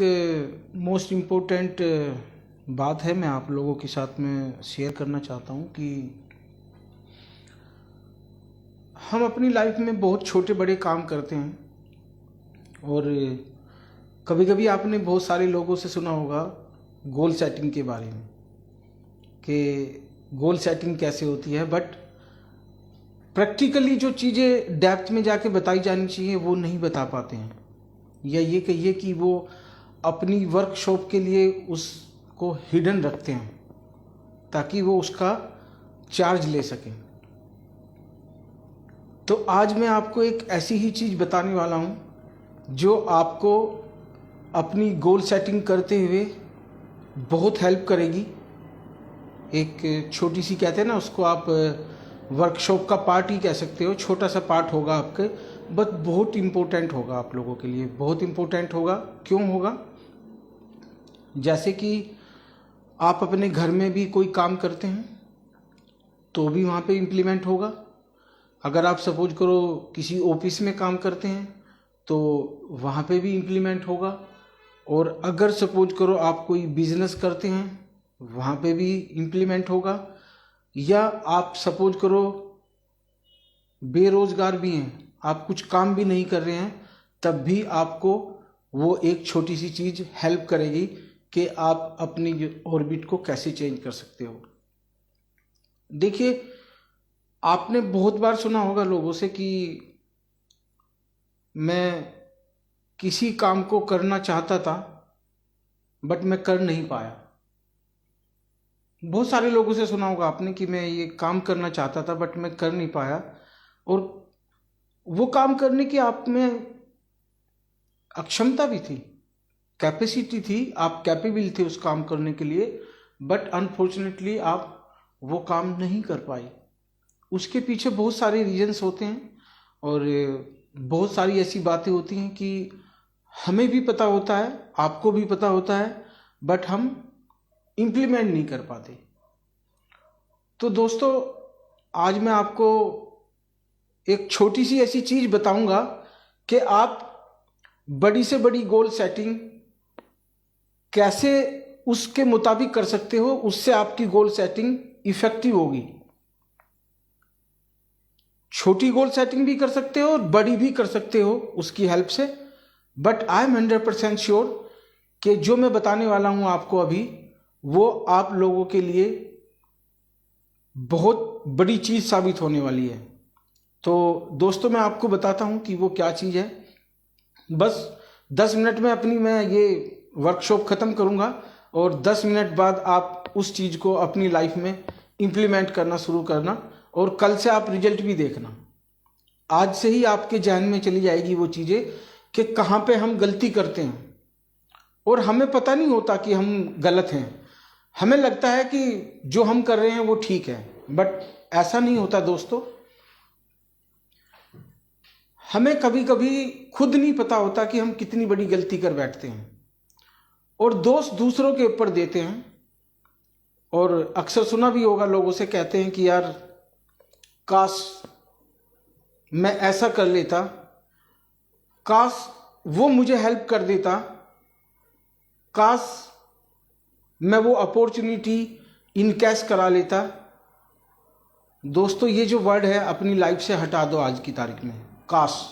एक most important बात है, मैं आप लोगों के साथ में शेयर करना चाहता हूँ कि हम अपनी लाइफ में बहुत छोटे बड़े काम करते हैं और कभी कभी आपने बहुत सारे लोगों से सुना होगा गोल सेटिंग के बारे में कि गोल सेटिंग कैसे होती है, बट प्रैक्टिकली जो चीज़ें डेप्थ में जाके बताई जानी चाहिए वो नहीं बता पाते हैं, या ये कहिए कि वो अपनी वर्कशॉप के लिए उसको हिडन रखते हैं ताकि वो उसका चार्ज ले सकें। तो आज मैं आपको एक ऐसी ही चीज़ बताने वाला हूँ जो आपको अपनी गोल सेटिंग करते हुए बहुत हेल्प करेगी। एक छोटी सी कहते हैं ना, उसको आप वर्कशॉप का पार्ट ही कह सकते हो, छोटा सा पार्ट होगा आपके, बट बहुत इम्पोर्टेंट होगा आप लोगों के लिए, बहुत इम्पोर्टेंट होगा। क्यों होगा? जैसे कि आप अपने घर में भी कोई काम करते हैं तो भी वहाँ पे इम्प्लीमेंट होगा। अगर आप सपोज करो किसी ऑफिस में काम करते हैं तो वहाँ पे भी इम्प्लीमेंट होगा, और अगर सपोज करो आप कोई बिजनेस करते हैं वहाँ पे भी इम्प्लीमेंट होगा, या आप सपोज करो बेरोजगार भी हैं, आप कुछ काम भी नहीं कर रहे हैं, तब भी आपको वो एक छोटी सी चीज़ हेल्प करेगी कि आप अपनी ऑर्बिट को कैसे चेंज कर सकते हो। देखिए, आपने बहुत बार सुना होगा लोगों से कि मैं किसी काम को करना चाहता था बट मैं कर नहीं पाया। बहुत सारे लोगों से सुना होगा आपने कि मैं ये काम करना चाहता था बट मैं कर नहीं पाया, और वो काम करने की आप में अक्षमता भी थी, कैपेसिटी थी, आप कैपेबल थे उस काम करने के लिए, बट अनफॉर्चुनेटली आप वो काम नहीं कर पाए। उसके पीछे बहुत सारे रीजंस होते हैं और बहुत सारी ऐसी बातें होती हैं कि हमें भी पता होता है, आपको भी पता होता है, बट हम इम्प्लीमेंट नहीं कर पाते। तो दोस्तों, आज मैं आपको एक छोटी सी ऐसी चीज़ बताऊंगा कि आप बड़ी से बड़ी गोल सेटिंग कैसे उसके मुताबिक कर सकते हो, उससे आपकी गोल सेटिंग इफेक्टिव होगी। छोटी गोल सेटिंग भी कर सकते हो और बड़ी भी कर सकते हो उसकी हेल्प से, बट आई एम 100% श्योर कि जो मैं बताने वाला हूं आपको अभी, वो आप लोगों के लिए बहुत बड़ी चीज़ साबित होने वाली है। तो दोस्तों, मैं आपको बताता हूं कि वो क्या चीज़ है। बस 10 मिनट में अपनी मैं ये वर्कशॉप ख़त्म करूंगा और 10 मिनट बाद आप उस चीज़ को अपनी लाइफ में इम्प्लीमेंट करना शुरू करना, और कल से आप रिजल्ट भी देखना। आज से ही आपके जहन में चली जाएगी वो चीज़ें कि कहाँ पे हम गलती करते हैं और हमें पता नहीं होता कि हम गलत हैं। हमें लगता है कि जो हम कर रहे हैं वो ठीक है, बट ऐसा नहीं होता दोस्तों। हमें कभी कभी खुद नहीं पता होता कि हम कितनी बड़ी गलती कर बैठते हैं और दोष दूसरों के ऊपर देते हैं। और अक्सर सुना भी होगा, लोगों से कहते हैं कि यार काश मैं ऐसा कर लेता, काश वो मुझे हेल्प कर देता, काश मैं वो अपॉर्चुनिटी इनकैश करा लेता। दोस्तों, ये जो वर्ड है अपनी लाइफ से हटा दो आज की तारीख में, काश।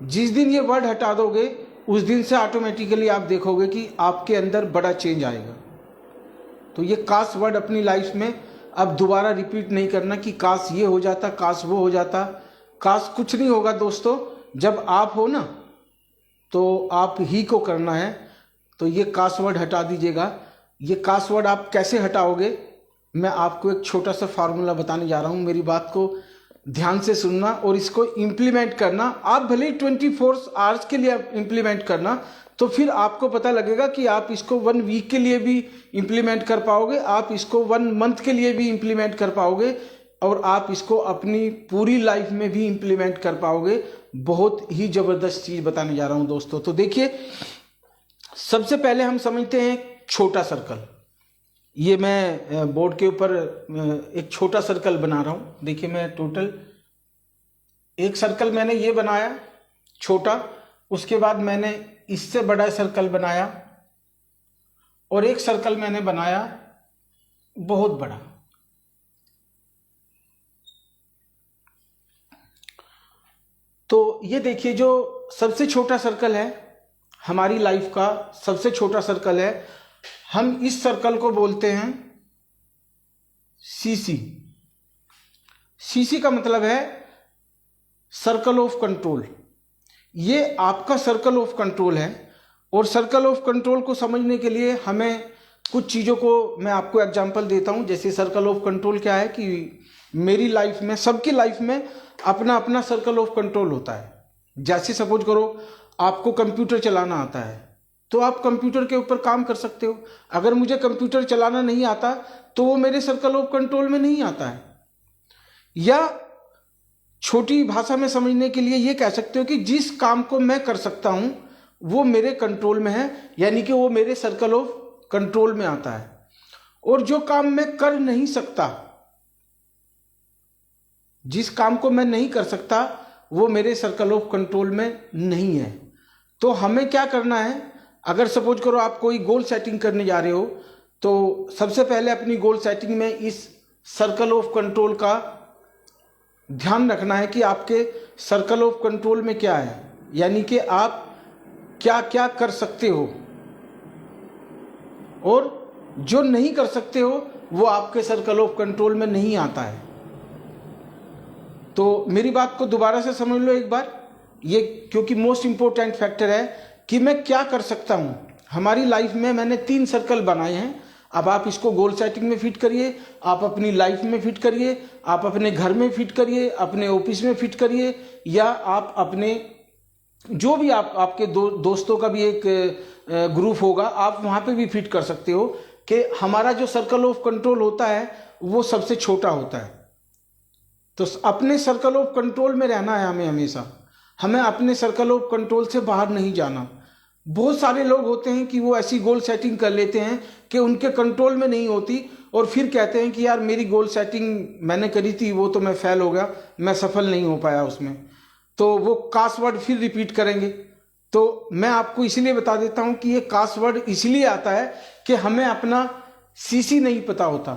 जिस दिन ये वर्ड हटा दोगे उस दिन से ऑटोमेटिकली आप देखोगे कि आपके अंदर बड़ा चेंज आएगा। तो ये काश वर्ड अपनी लाइफ में अब दोबारा रिपीट नहीं करना कि काश ये हो जाता, काश वो हो जाता। काश कुछ नहीं होगा दोस्तों, जब आप हो ना तो आप ही को करना है। तो ये काश वर्ड हटा दीजिएगा। ये काश वर्ड आप कैसे हटाओगे, मैं आपको एक छोटा सा फार्मूला बताने जा रहा हूँ। मेरी बात को ध्यान से सुनना और इसको इम्प्लीमेंट करना। आप भले ही 24 आवर्स के लिए इम्प्लीमेंट करना, तो फिर आपको पता लगेगा कि आप इसको 1 वीक के लिए भी इम्प्लीमेंट कर पाओगे, आप इसको 1 मंथ के लिए भी इम्प्लीमेंट कर पाओगे, और आप इसको अपनी पूरी लाइफ में भी इम्प्लीमेंट कर पाओगे। बहुत ही ज़बरदस्त चीज़ बताने जा रहा हूँ दोस्तों। तो देखिए, सबसे पहले हम समझते हैं छोटा सर्कल। ये मैं बोर्ड के ऊपर एक छोटा सर्कल बना रहा हूँ। देखिए, मैं टोटल एक सर्कल मैंने ये बनाया छोटा, उसके बाद मैंने इससे बड़ा सर्कल बनाया और एक सर्कल मैंने बनाया बहुत बड़ा। तो ये देखिए, जो सबसे छोटा सर्कल है हमारी लाइफ का, सबसे छोटा सर्कल है, हम इस सर्कल को बोलते हैं सीसी। सीसी का मतलब है सर्कल ऑफ कंट्रोल। ये आपका सर्कल ऑफ कंट्रोल है। और सर्कल ऑफ कंट्रोल को समझने के लिए हमें कुछ चीज़ों को मैं आपको एग्जांपल देता हूं। जैसे सर्कल ऑफ कंट्रोल क्या है कि मेरी लाइफ में, सबकी लाइफ में अपना अपना सर्कल ऑफ कंट्रोल होता है। जैसे सपोज करो आपको कंप्यूटर चलाना आता है तो आप कंप्यूटर के ऊपर काम कर सकते हो। अगर मुझे कंप्यूटर चलाना नहीं आता तो वो मेरे सर्कल ऑफ कंट्रोल में नहीं आता है। या छोटी भाषा में समझने के लिए ये कह सकते हो कि जिस काम को मैं कर सकता हूं वो मेरे कंट्रोल में है, यानी कि वो मेरे सर्कल ऑफ कंट्रोल में आता है। और जो काम मैं कर नहीं सकता, जिस काम को मैं नहीं कर सकता, वो मेरे सर्कल ऑफ कंट्रोल में नहीं है। तो हमें क्या करना है, अगर सपोज करो आप कोई गोल सेटिंग करने जा रहे हो तो सबसे पहले अपनी गोल सेटिंग में इस सर्कल ऑफ कंट्रोल का ध्यान रखना है कि आपके सर्कल ऑफ कंट्रोल में क्या है, यानी कि आप क्या क्या कर सकते हो और जो नहीं कर सकते हो वो आपके सर्कल ऑफ कंट्रोल में नहीं आता है। तो मेरी बात को दोबारा से समझ लो एक बार, ये क्योंकि मोस्ट इंपॉर्टेंट फैक्टर है कि मैं क्या कर सकता हूं। हमारी लाइफ में मैंने 3 सर्कल बनाए हैं। अब आप इसको गोल सेटिंग में फिट करिए, आप अपनी लाइफ में फिट करिए, आप अपने घर में फिट करिए, अपने ऑफिस में फिट करिए, या आप अपने जो भी आपके दोस्तों का भी एक ग्रुप होगा, आप वहां पे भी फिट कर सकते हो कि हमारा जो सर्कल ऑफ कंट्रोल होता है वो सबसे छोटा होता है। तो अपने सर्कल ऑफ कंट्रोल में रहना है हमें हमेशा। हमें अपने सर्कल ऑफ कंट्रोल से बाहर नहीं जाना। बहुत सारे लोग होते हैं कि वो ऐसी गोल सेटिंग कर लेते हैं कि उनके कंट्रोल में नहीं होती और फिर कहते हैं कि यार मेरी गोल सेटिंग मैंने करी थी, वो तो मैं फेल हो गया, मैं सफल नहीं हो पाया उसमें। तो वो कास वर्ड फिर रिपीट करेंगे। तो मैं आपको इसलिए बता देता हूं कि ये कास वर्ड इसलिए आता है कि हमें अपना सीसी नहीं पता होता,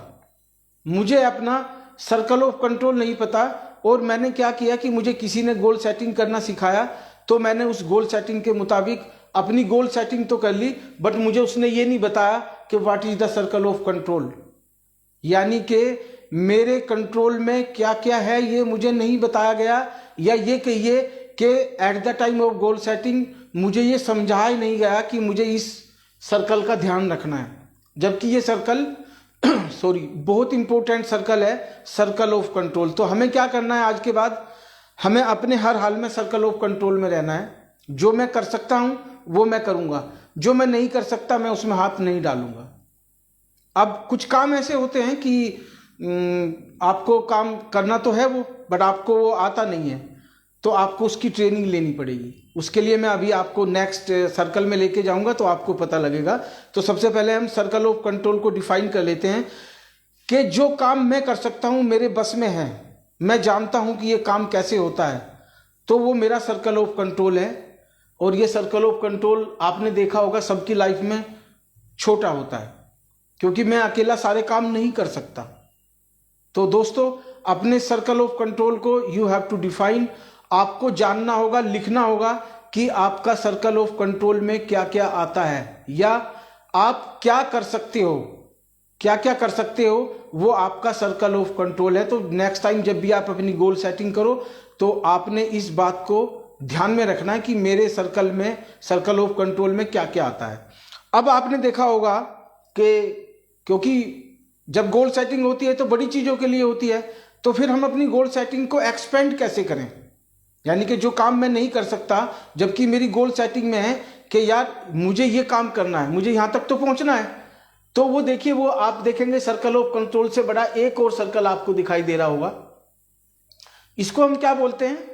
मुझे अपना सर्कल ऑफ कंट्रोल नहीं पता। और मैंने क्या किया कि मुझे किसी ने गोल सेटिंग करना सिखाया तो मैंने उस गोल सेटिंग के मुताबिक अपनी गोल सेटिंग तो कर ली, बट मुझे उसने ये नहीं बताया कि what is the circle of control, यानी कि मेरे कंट्रोल में क्या क्या है ये मुझे नहीं बताया गया। या ये कहिए कि at the time of goal setting मुझे ये समझाया ही नहीं गया कि मुझे इस सर्कल का ध्यान रखना है, जबकि ये सर्कल सॉरी बहुत इंपॉर्टेंट सर्कल है, सर्कल ऑफ कंट्रोल। तो हमें क्या करना है, आज के बाद हमें अपने हर हाल में सर्कल ऑफ कंट्रोल में रहना है। जो मैं कर सकता हूं वो मैं करूंगा, जो मैं नहीं कर सकता मैं उसमें हाथ नहीं डालूंगा। अब कुछ काम ऐसे होते हैं कि आपको काम करना तो है वो, बट आपको वो आता नहीं है, तो आपको उसकी ट्रेनिंग लेनी पड़ेगी। उसके लिए मैं अभी आपको नेक्स्ट सर्कल में लेके जाऊंगा तो आपको पता लगेगा। तो सबसे पहले हम सर्कल ऑफ कंट्रोल को डिफाइन कर लेते हैं कि जो काम मैं कर सकता हूं, मेरे बस में है, मैं जानता हूं कि ये काम कैसे होता है, तो वो मेरा सर्कल ऑफ कंट्रोल है। और ये सर्कल ऑफ कंट्रोल आपने देखा होगा सबकी लाइफ में छोटा होता है, क्योंकि मैं अकेला सारे काम नहीं कर सकता। तो दोस्तों, अपने सर्कल ऑफ कंट्रोल को यू हैव टू डिफाइन। आपको जानना होगा, लिखना होगा कि आपका सर्कल ऑफ कंट्रोल में क्या क्या आता है, या आप क्या कर सकते हो, क्या क्या कर सकते हो, वो आपका सर्कल ऑफ कंट्रोल है। तो नेक्स्ट टाइम जब भी आप अपनी गोल सेटिंग करो तो आपने इस बात को ध्यान में रखना है कि मेरे सर्कल में, सर्कल ऑफ कंट्रोल में क्या क्या आता है। अब आपने देखा होगा कि क्योंकि जब गोल सेटिंग होती है तो बड़ी चीजों के लिए होती है, तो फिर हम अपनी गोल सेटिंग को एक्सपेंड कैसे करें, यानी कि जो काम मैं नहीं कर सकता जबकि मेरी गोल सेटिंग में है कि यार मुझे ये काम करना है, मुझे यहां तक तो पहुंचना है, तो वो देखिए, वो आप देखेंगे सर्कल ऑफ कंट्रोल से बड़ा एक और सर्कल आपको दिखाई दे रहा होगा। इसको हम क्या बोलते हैं,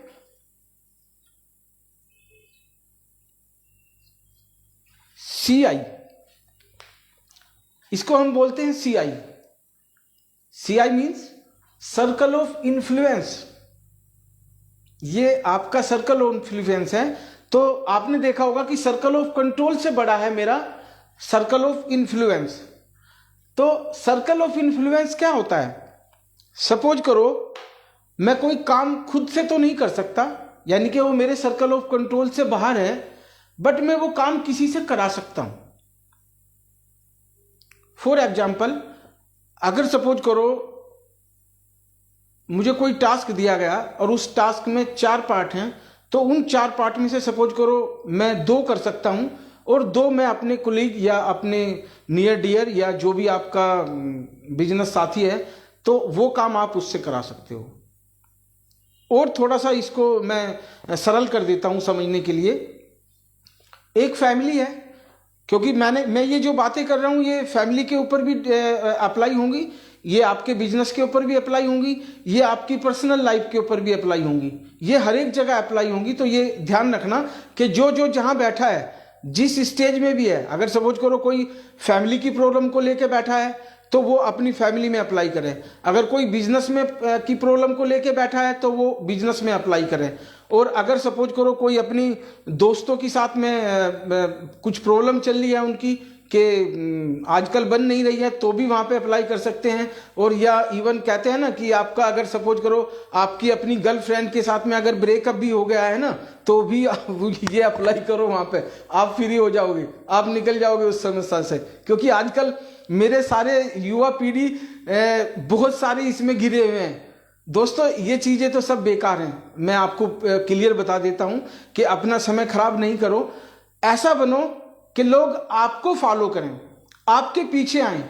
CI। इसको हम बोलते हैं CI। CI means circle of influence. ये आपका सर्कल ऑफ इन्फ्लुएंस है। तो तो आपने देखा होगा कि सर्कल ऑफ कंट्रोल से बड़ा है मेरा सर्कल ऑफ इन्फ्लुएंस। तो सर्कल ऑफ इन्फ्लुएंस क्या होता है? सपोज करो मैं कोई काम खुद से तो नहीं कर सकता, यानी कि वो मेरे सर्कल ऑफ कंट्रोल से बाहर है, बट मैं वो काम किसी से करा सकता हूं। फॉर एग्जाम्पल, अगर सपोज करो मुझे कोई टास्क दिया गया और उस टास्क में 4 पार्ट हैं, तो उन 4 पार्ट में से सपोज करो मैं 2 कर सकता हूं और 2 मैं अपने कोलीग या अपने नियर डियर या जो भी आपका बिजनेस साथी है, तो वो काम आप उससे करा सकते हो। और थोड़ा सा इसको मैं सरल कर देता हूं समझने के लिए। एक फैमिली है, क्योंकि मैं ये जो बातें कर रहा हूं ये फैमिली के ऊपर भी अप्लाई होंगी, ये आपके बिजनेस के ऊपर भी अप्लाई होंगी, ये आपकी पर्सनल लाइफ के ऊपर भी अप्लाई होंगी, ये हर एक जगह अप्लाई होंगी। तो ये ध्यान रखना कि जो जो जहां बैठा है, जिस स्टेज में भी है, अगर सपोज करो कोई फैमिली की प्रॉब्लम को लेके बैठा है तो वो अपनी फैमिली में अप्लाई करें, अगर कोई बिजनेस में की प्रॉब्लम को लेके बैठा है तो वो बिजनेस में अप्लाई करें, और अगर सपोज करो कोई अपनी दोस्तों के साथ में कुछ प्रॉब्लम चल रही है उनकी कि आजकल बन नहीं रही है, तो भी वहां पे अप्लाई कर सकते हैं। और या इवन कहते हैं ना कि आपका अगर सपोज करो आपकी अपनी गर्लफ्रेंड के साथ में अगर ब्रेकअप भी हो गया है ना, तो भी ये अप्लाई करो, वहां पे आप फ्री हो जाओगे, आप निकल जाओगे उस समस्या से। क्योंकि आजकल मेरे सारे युवा पीढ़ी बहुत सारे इसमें घिरे हुए हैं। दोस्तों ये चीजें तो सब बेकार हैं, मैं आपको क्लियर बता देता हूं कि अपना समय खराब नहीं करो। ऐसा बनो कि लोग आपको फॉलो करें, आपके पीछे आए।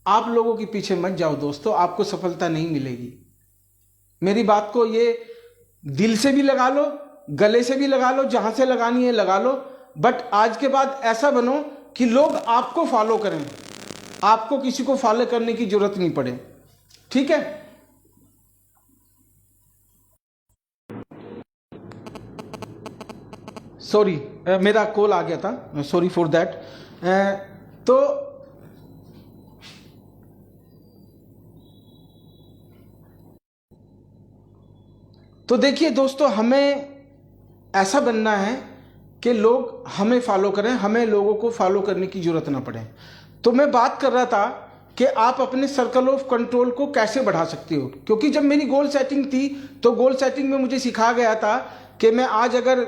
आप लोगों के पीछे मत जाओ दोस्तों, आपको सफलता नहीं मिलेगी। मेरी बात को ये दिल से भी लगा लो, गले से भी लगा लो, जहां से लगानी है लगा लो, बट आज के बाद ऐसा बनो कि लोग आपको फॉलो करें, आपको किसी को फॉलो करने की जरूरत नहीं पड़े। ठीक है? सॉरी, मेरा कॉल आ गया था, सॉरी फॉर दैट। तो देखिए दोस्तों, हमें ऐसा बनना है कि लोग हमें फॉलो करें, हमें लोगों को फॉलो करने की जरूरत ना पड़े। तो मैं बात कर रहा था कि आप अपने सर्कल ऑफ कंट्रोल को कैसे बढ़ा सकते हो, क्योंकि जब मेरी गोल सेटिंग थी तो गोल सेटिंग में मुझे सिखाया गया था कि मैं आज अगर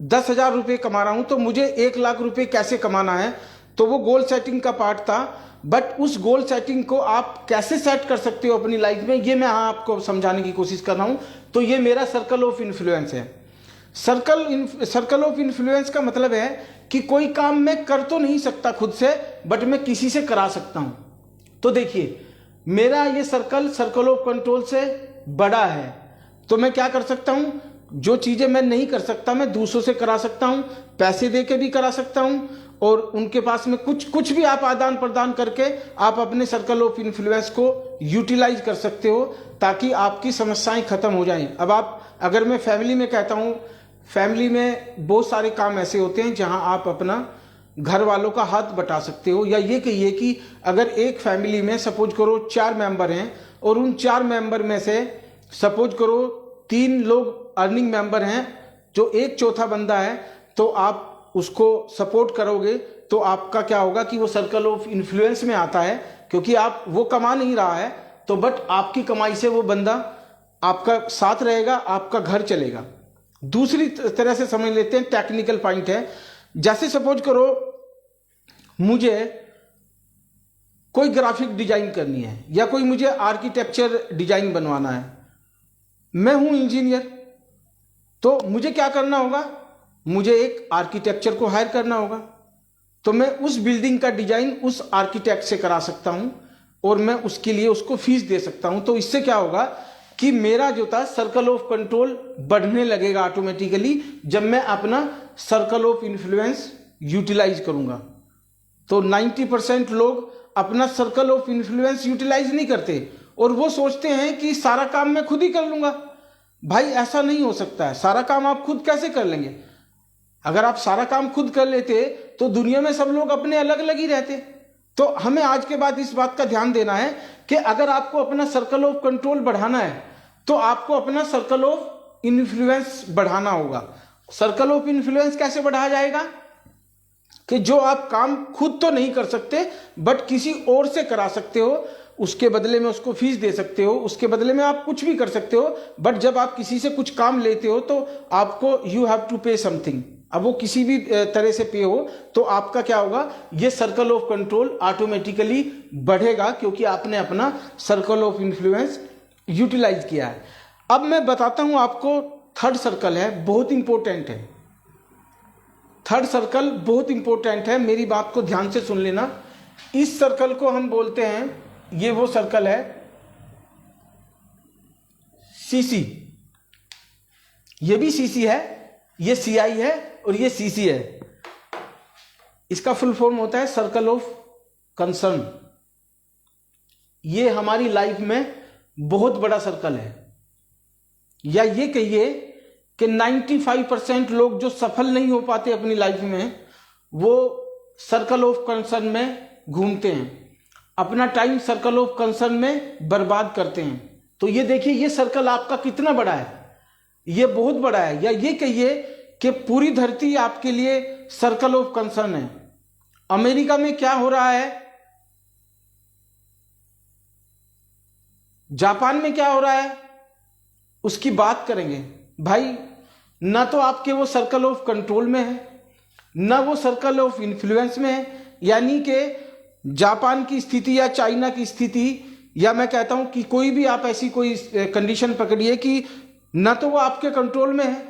10,000 रुपये कमा रहा हूं तो मुझे 1,00,000 रुपये कैसे कमाना है। तो वो गोल सेटिंग का पार्ट था, बट उस गोल सेटिंग को आप कैसे सेट कर सकते हो अपनी लाइफ में, ये मैं आपको समझाने की कोशिश कर रहा हूं। तो ये मेरा सर्कल ऑफ इन्फ्लुएंस है। सर्कल ऑफ इन्फ्लुएंस का मतलब है कि कोई काम मैं कर तो नहीं सकता खुद से, बट मैं किसी से करा सकता हूं। तो देखिए, मेरा ये सर्कल ऑफ कंट्रोल से बड़ा है, तो मैं क्या कर सकता हूं, जो चीजें मैं नहीं कर सकता मैं दूसरों से करा सकता हूं, पैसे दे के भी करा सकता हूं, और उनके पास में कुछ भी आप आदान प्रदान करके आप अपने सर्कल ऑफ इन्फ्लुएंस को यूटिलाइज कर सकते हो, ताकि आपकी समस्याएं खत्म हो जाएं। अब आप, अगर मैं फैमिली में कहता हूं, फैमिली में बहुत सारे काम ऐसे होते हैं जहां आप अपना घर वालों का हाथ बटा सकते हो। या ये कहिए कि अगर एक फैमिली में सपोज करो 4 मेंबर हैं और उन 4 मेंबर में से सपोज करो 3 लोग अर्निंग मेंबर हैं, जो एक चौथा बंदा है, तो आप उसको सपोर्ट करोगे तो आपका क्या होगा कि वो सर्कल ऑफ इन्फ्लुएंस में आता है, क्योंकि आप, वो कमा नहीं रहा है तो बट आपकी कमाई से वो बंदा आपका साथ रहेगा, आपका घर चलेगा। दूसरी तरह से समझ लेते हैं, टेक्निकल पॉइंट है, जैसे सपोज करो मुझे कोई ग्राफिक डिजाइन करनी है या कोई मुझे आर्किटेक्चर डिजाइन बनवाना है, मैं हूं इंजीनियर, तो मुझे क्या करना होगा, मुझे एक आर्किटेक्चर को हायर करना होगा। तो मैं उस बिल्डिंग का डिजाइन उस आर्किटेक्ट से करा सकता हूं और मैं उसके लिए उसको फीस दे सकता हूं। तो इससे क्या होगा कि मेरा जो था सर्कल ऑफ कंट्रोल बढ़ने लगेगा ऑटोमेटिकली, जब मैं अपना सर्कल ऑफ इन्फ्लुएंस यूटिलाइज करूंगा। तो 90% लोग अपना सर्कल ऑफ इन्फ्लुएंस यूटिलाइज नहीं करते और वो सोचते हैं कि सारा काम मैं खुद ही कर लूंगा। भाई ऐसा नहीं हो सकता है, सारा काम आप खुद कैसे कर लेंगे? अगर आप सारा काम खुद कर लेते तो दुनिया में सब लोग अपने अलग अलग ही रहते। तो हमें आज के बाद इस बात का ध्यान देना है कि अगर आपको अपना सर्कल ऑफ कंट्रोल बढ़ाना है तो आपको अपना सर्कल ऑफ इन्फ्लुएंस बढ़ाना होगा। सर्कल ऑफ इन्फ्लुएंस कैसे बढ़ाया जाएगा कि जो आप काम खुद तो नहीं कर सकते बट किसी और से करा सकते हो, उसके बदले में उसको फीस दे सकते हो, उसके बदले में आप कुछ भी कर सकते हो। बट जब आप किसी से कुछ काम लेते हो तो आपको यू हैव टू पे समथिंग। अब वो किसी भी तरह से पे हो तो आपका क्या होगा, ये सर्कल ऑफ कंट्रोल ऑटोमेटिकली बढ़ेगा क्योंकि आपने अपना सर्कल ऑफ इन्फ्लुएंस यूटिलाइज किया है। अब मैं बताता हूं आपको, थर्ड सर्कल है, बहुत इंपॉर्टेंट है। थर्ड सर्कल बहुत इंपॉर्टेंट है, मेरी बात को ध्यान से सुन लेना। इस सर्कल को हम बोलते हैं, ये वो सर्कल है सीसी। ये भी सीसी है, ये सीआई है और ये सीसी है। इसका फुल फॉर्म होता है सर्कल ऑफ कंसर्न। ये हमारी लाइफ में बहुत बड़ा सर्कल है, या ये कहिए कि 95% लोग जो सफल नहीं हो पाते अपनी लाइफ में, वो सर्कल ऑफ कंसर्न में घूमते हैं, अपना टाइम सर्कल ऑफ कंसर्न में बर्बाद करते हैं। तो ये देखिए, ये सर्कल आपका कितना बड़ा है, ये बहुत बड़ा है। या ये कहिए कि पूरी धरती आपके लिए सर्कल ऑफ कंसर्न है। अमेरिका में क्या हो रहा है, जापान में क्या हो रहा है, उसकी बात करेंगे। भाई, ना तो आपके वो सर्कल ऑफ कंट्रोल में है, ना वो सर्कल ऑफ इन्फ्लुएंस में है। यानी कि जापान की स्थिति या चाइना की स्थिति, या मैं कहता हूं कि कोई भी आप ऐसी कोई कंडीशन पकड़िए कि ना तो वो आपके कंट्रोल में है,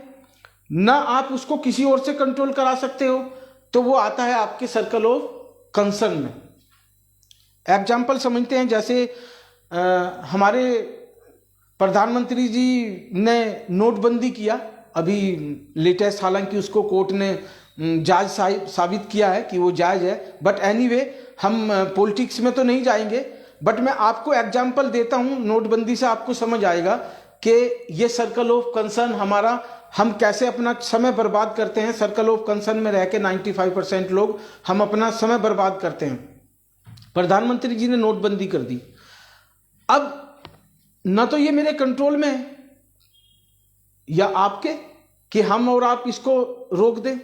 ना आप उसको किसी और से कंट्रोल करा सकते हो, तो वो आता है आपके सर्कल ऑफ कंसर्न में। एग्जाम्पल समझते हैं, जैसे हमारे प्रधानमंत्री जी ने नोटबंदी किया अभी लेटेस्ट, हालांकि उसको कोर्ट ने जायज साबित किया है कि वो जायज है। बट एनीवे, हम पॉलिटिक्स में तो नहीं जाएंगे, बट मैं आपको एग्जाम्पल देता हूं, नोटबंदी से आपको समझ आएगा कि ये सर्कल ऑफ कंसर्न हमारा, हम कैसे अपना समय बर्बाद करते हैं। सर्कल ऑफ कंसर्न में रह के 95% लोग हम अपना समय बर्बाद करते हैं। प्रधानमंत्री जी ने नोटबंदी कर दी, अब ना तो ये मेरे कंट्रोल में है या आपके कि हम और आप इसको रोक दें,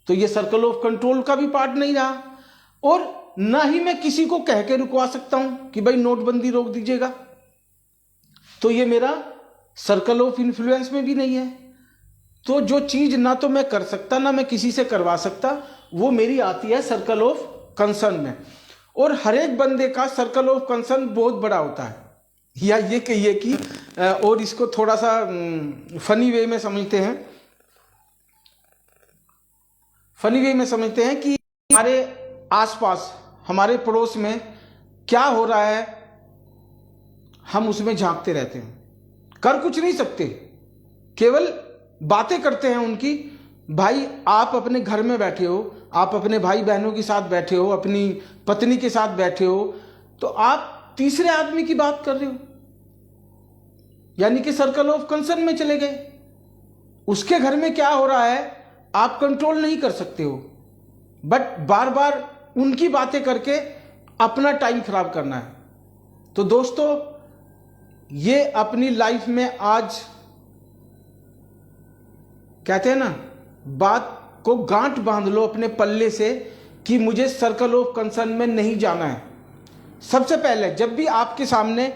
तो ये सर्कल ऑफ कंट्रोल का भी पार्ट नहीं रहा। और ना ही मैं किसी को कह के रुकवा सकता हूं कि भाई नोटबंदी रोक दीजिएगा, तो ये मेरा सर्कल ऑफ इन्फ्लुएंस में भी नहीं है। तो जो चीज ना तो मैं कर सकता, ना मैं किसी से करवा सकता, वो मेरी आती है सर्कल ऑफ कंसर्न में। और हर एक बंदे का सर्कल ऑफ कंसर्न बहुत बड़ा होता है। या ये कहिए कि और इसको थोड़ा सा फनी वे में समझते हैं, फनी वे में समझते हैं कि हमारे आसपास, हमारे पड़ोस में क्या हो रहा है, हम उसमें झांकते रहते हैं, कर कुछ नहीं सकते, केवल बातें करते हैं उनकी। भाई, आप अपने घर में बैठे हो, आप अपने भाई बहनों के साथ बैठे हो, अपनी पत्नी के साथ बैठे हो, तो आप तीसरे आदमी की बात कर रहे हो, यानी कि सर्कल ऑफ कंसर्न में चले गए। उसके घर में क्या हो रहा है आप कंट्रोल नहीं कर सकते हो, बट बार बार उनकी बातें करके अपना टाइम खराब करना है। तो दोस्तों, ये अपनी लाइफ में आज कहते हैं ना, बात को गांठ बांध लो अपने पल्ले से कि मुझे सर्कल ऑफ कंसर्न में नहीं जाना है। सबसे पहले जब भी आपके सामने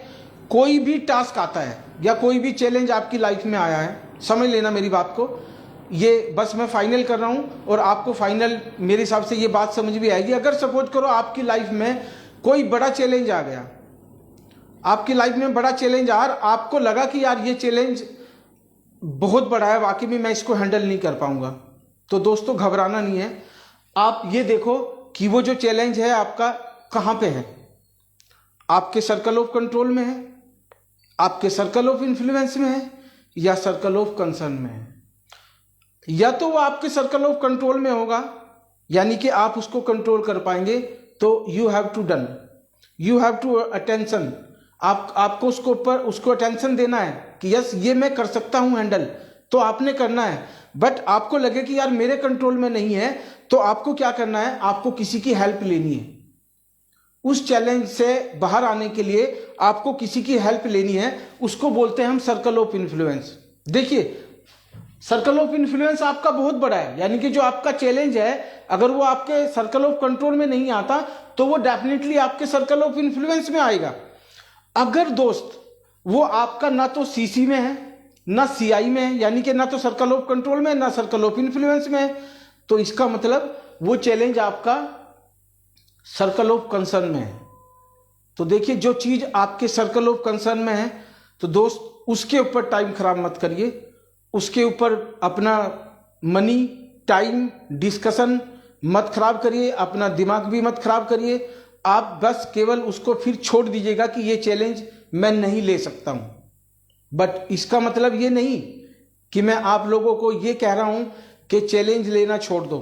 कोई भी टास्क आता है या कोई भी चैलेंज आपकी लाइफ में आया है, समझ लेना मेरी बात को, ये बस मैं फाइनल कर रहा हूं और आपको फाइनल मेरे हिसाब से ये बात समझ भी आएगी। अगर सपोज करो आपकी लाइफ में कोई बड़ा चैलेंज आ गया, आपकी लाइफ में बड़ा चैलेंज आ, आपको लगा कि यार ये चैलेंज बहुत बड़ा है, वाकई में मैं इसको हैंडल नहीं कर पाऊंगा, तो दोस्तों घबराना नहीं है। आप ये देखो कि वो जो चैलेंज है आपका कहां पे है, आपके सर्कल ऑफ कंट्रोल में है, आपके सर्कल ऑफ इन्फ्लुएंस में है, या सर्कल ऑफ कंसर्न में है। या तो वो आपके सर्कल ऑफ कंट्रोल में होगा, यानी कि आप उसको कंट्रोल कर पाएंगे, तो you have to done, you have to attention, आपको उसको अटेंशन देना है कि यस ये मैं कर सकता हूं हैंडल, तो आपने करना है। बट आपको लगे कि यार मेरे कंट्रोल में नहीं है, तो आपको क्या करना है, आपको किसी की हेल्प लेनी है। उस चैलेंज से बाहर आने के लिए आपको किसी की हेल्प लेनी है, उसको बोलते हैं हम सर्कल ऑफ इन्फ्लुएंस। देखिए, सर्कल ऑफ इन्फ्लुएंस आपका बहुत बड़ा है, यानी कि जो आपका चैलेंज है अगर वो आपके सर्कल ऑफ कंट्रोल में नहीं आता तो वो डेफिनेटली आपके सर्कल ऑफ इन्फ्लुएंस में आएगा। अगर दोस्त वो आपका ना तो सीसी में है ना सीआई में है, यानी कि ना तो सर्कल ऑफ कंट्रोल में ना सर्कल ऑफ इन्फ्लुएंस में है, तो इसका मतलब वो चैलेंज आपका सर्कल ऑफ कंसर्न में है। तो देखिए जो चीज आपके सर्कल ऑफ कंसर्न में है तो दोस्त उसके ऊपर टाइम खराब मत करिए, उसके ऊपर अपना मनी टाइम डिस्कशन मत खराब करिए, अपना दिमाग भी मत खराब करिए। आप बस केवल उसको फिर छोड़ दीजिएगा कि ये चैलेंज मैं नहीं ले सकता हूं। बट इसका मतलब ये नहीं कि मैं आप लोगों को ये कह रहा हूं कि चैलेंज लेना छोड़ दो,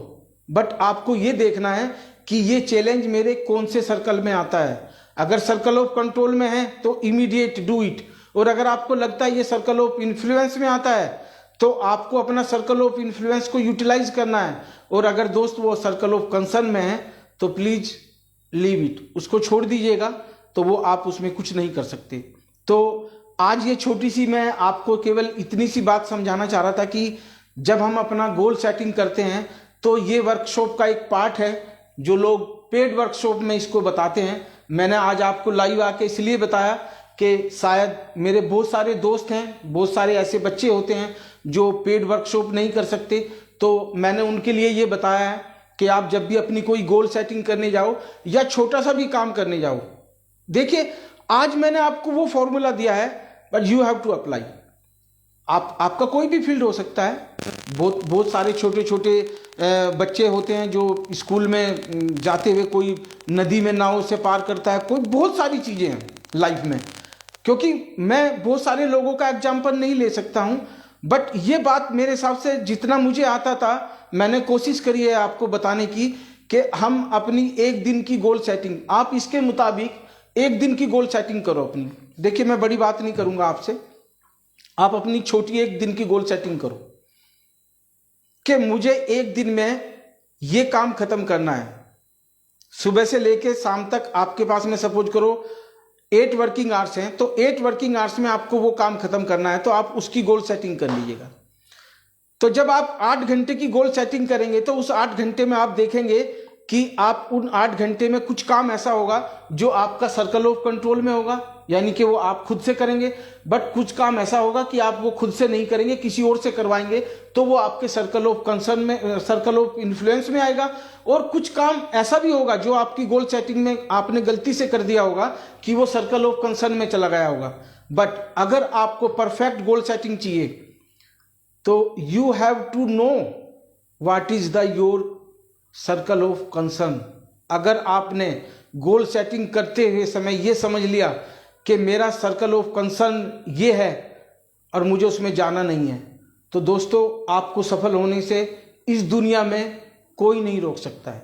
बट आपको ये देखना है कि ये चैलेंज मेरे कौन से सर्कल में आता है। अगर सर्कल ऑफ कंट्रोल में है तो इमीडिएट डू इट, और अगर आपको लगता है ये सर्कल ऑफ इन्फ्लुएंस में आता है तो आपको अपना सर्कल ऑफ इन्फ्लुएंस को यूटिलाइज करना है। और अगर दोस्त वो सर्कल ऑफ कंसर्न में है तो प्लीज लीव इट, उसको छोड़ दीजिएगा, तो वो आप उसमें कुछ नहीं कर सकते। तो आज ये छोटी सी मैं आपको केवल इतनी सी बात समझाना चाह रहा था कि जब हम अपना गोल सेटिंग करते हैं तो ये वर्कशॉप का एक पार्ट है जो लोग पेड वर्कशॉप में इसको बताते हैं। मैंने आज आपको लाइव आके इसलिए बताया कि शायद मेरे बहुत सारे दोस्त हैं, बहुत सारे ऐसे बच्चे होते हैं जो पेड वर्कशॉप नहीं कर सकते, तो मैंने उनके लिए ये बताया है कि आप जब भी अपनी कोई गोल सेटिंग करने जाओ या छोटा सा भी काम करने जाओ, देखिए आज मैंने आपको वो फॉर्मूला दिया है but you have to apply. आपका कोई भी फील्ड हो सकता है, बहुत सारे छोटे छोटे बच्चे होते हैं जो स्कूल में जाते हुए कोई नदी में नाव से पार करता है, कोई बहुत सारी चीज़ें हैं लाइफ में। क्योंकि मैं बहुत सारे लोगों का एग्जाम्पल नहीं ले सकता हूं, बट ये बात मेरे हिसाब से जितना मुझे आता था मैंने कोशिश करी है आपको बताने की कि हम अपनी एक दिन की गोल सेटिंग, आप इसके मुताबिक एक दिन की गोल सेटिंग करो अपनी। देखिए मैं बड़ी बात नहीं करूंगा आपसे, आप अपनी छोटी एक दिन की गोल सेटिंग करो कि मुझे एक दिन में ये काम खत्म करना है। सुबह से लेके शाम तक आपके पास में सपोज करो 8 वर्किंग आवर्स हैं, तो 8 वर्किंग आवर्स में आपको वो काम खत्म करना है, तो आप उसकी गोल सेटिंग कर लीजिएगा। तो जब आप 8 घंटे की गोल सेटिंग करेंगे तो उस 8 घंटे में आप देखेंगे कि आप उन 8 घंटे में कुछ काम ऐसा होगा जो आपका सर्कल ऑफ कंट्रोल में होगा, यानी कि वो आप खुद से करेंगे, बट कुछ काम ऐसा होगा कि आप वो खुद से नहीं करेंगे, किसी और से करवाएंगे, तो वो आपके सर्कल ऑफ कंसर्न में, सर्कल ऑफ इन्फ्लुएंस में आएगा। और कुछ काम ऐसा भी होगा जो आपकी गोल सेटिंग में आपने गलती से कर दिया होगा कि वो सर्कल ऑफ कंसर्न में चला गया होगा। बट अगर आपको परफेक्ट गोल सेटिंग चाहिए तो you have to know what is the your circle of concern. अगर आपने गोल सेटिंग करते हुए समय ये समझ लिया कि मेरा सर्कल ऑफ कंसर्न ये है और मुझे उसमें जाना नहीं है, तो दोस्तों आपको सफल होने से इस दुनिया में कोई नहीं रोक सकता है,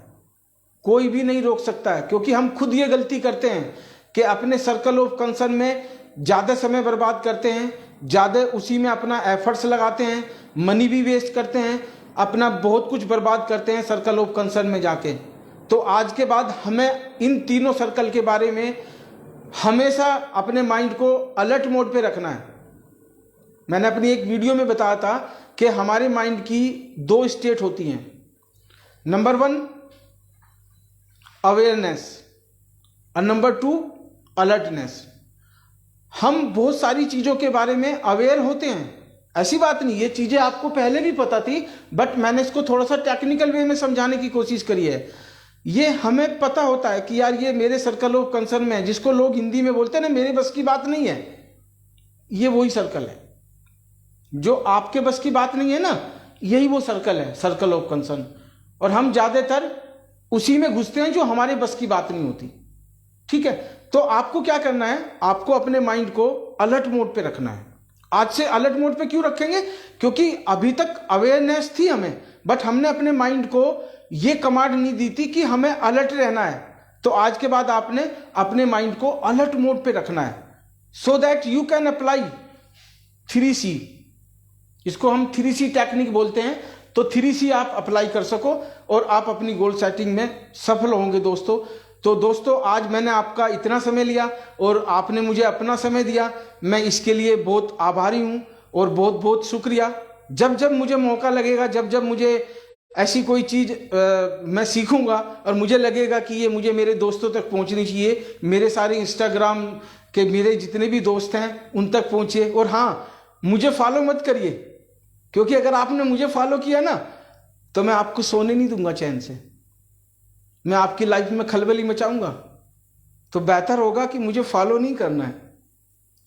कोई भी नहीं रोक सकता है। क्योंकि हम खुद ये गलती करते हैं कि अपने सर्कल ऑफ कंसर्न में ज़्यादा समय बर्बाद करते हैं, ज़्यादा उसी में अपना एफर्ट्स लगाते हैं, मनी भी वेस्ट करते हैं, अपना बहुत कुछ बर्बाद करते हैं सर्कल ऑफ कंसर्न में जाके। तो आज के बाद हमें इन तीनों सर्कल के बारे में हमेशा अपने माइंड को अलर्ट मोड पे रखना है। मैंने अपनी एक वीडियो में बताया था कि हमारे माइंड की 2 स्टेट होती हैं। नंबर 1 अवेयरनेस और नंबर 2 अलर्टनेस। हम बहुत सारी चीज़ों के बारे में अवेयर होते हैं, ऐसी बात नहीं, ये चीज़ें आपको पहले भी पता थी, बट मैंने इसको थोड़ा सा टेक्निकल वे में समझाने की कोशिश करी है। ये हमें पता होता है कि यार ये मेरे सर्कल ऑफ कंसर्न में है, जिसको लोग हिंदी में बोलते हैं ना मेरे बस की बात नहीं है, ये वही सर्कल है। जो आपके बस की बात नहीं है ना, यही वो सर्कल है, सर्कल ऑफ कंसर्न। और हम ज़्यादातर उसी में घुसते हैं जो हमारे बस की बात नहीं होती। ठीक है, तो आपको क्या करना है, आपको अपने माइंड को अलर्ट मोड पे रखना है। आज से अलर्ट मोड पे क्यों रखेंगे? क्योंकि अभी तक अवेयरनेस थी हमें, बट हमने अपने माइंड को ये कमांड नहीं दी थी कि हमें अलर्ट रहना है। तो आज के बाद आपने अपने माइंड को अलर्ट मोड पे रखना है, so that you can apply 3C। इसको हम 3C टेक्निक बोलते हैं। तो 3C आप अप्लाई कर सको और आप अपनी गोल सेटिंग में सफल होंगे दोस्तों। तो दोस्तों आज मैंने आपका इतना समय लिया और आपने मुझे अपना समय दिया, मैं इसके लिए बहुत आभारी हूं और बहुत बहुत शुक्रिया। जब जब मुझे मौका लगेगा, जब जब मुझे ऐसी कोई चीज मैं सीखूंगा और मुझे लगेगा कि ये मुझे मेरे दोस्तों तक पहुंचनी चाहिए, मेरे सारे इंस्टाग्राम के मेरे जितने भी दोस्त हैं उन तक पहुंचे। और हाँ, मुझे फॉलो मत करिए, क्योंकि अगर आपने मुझे फॉलो किया ना तो मैं आपको सोने नहीं दूंगा चैन से, मैं आपकी लाइफ में खलबली मचाऊंगा। तो बेहतर होगा कि मुझे फॉलो नहीं करना है।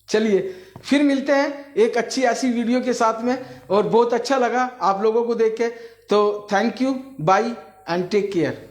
चलिए फिर मिलते हैं एक अच्छी ऐसी वीडियो के साथ में, और बहुत अच्छा लगा आप लोगों को देख के। तो thank you, bye and take care.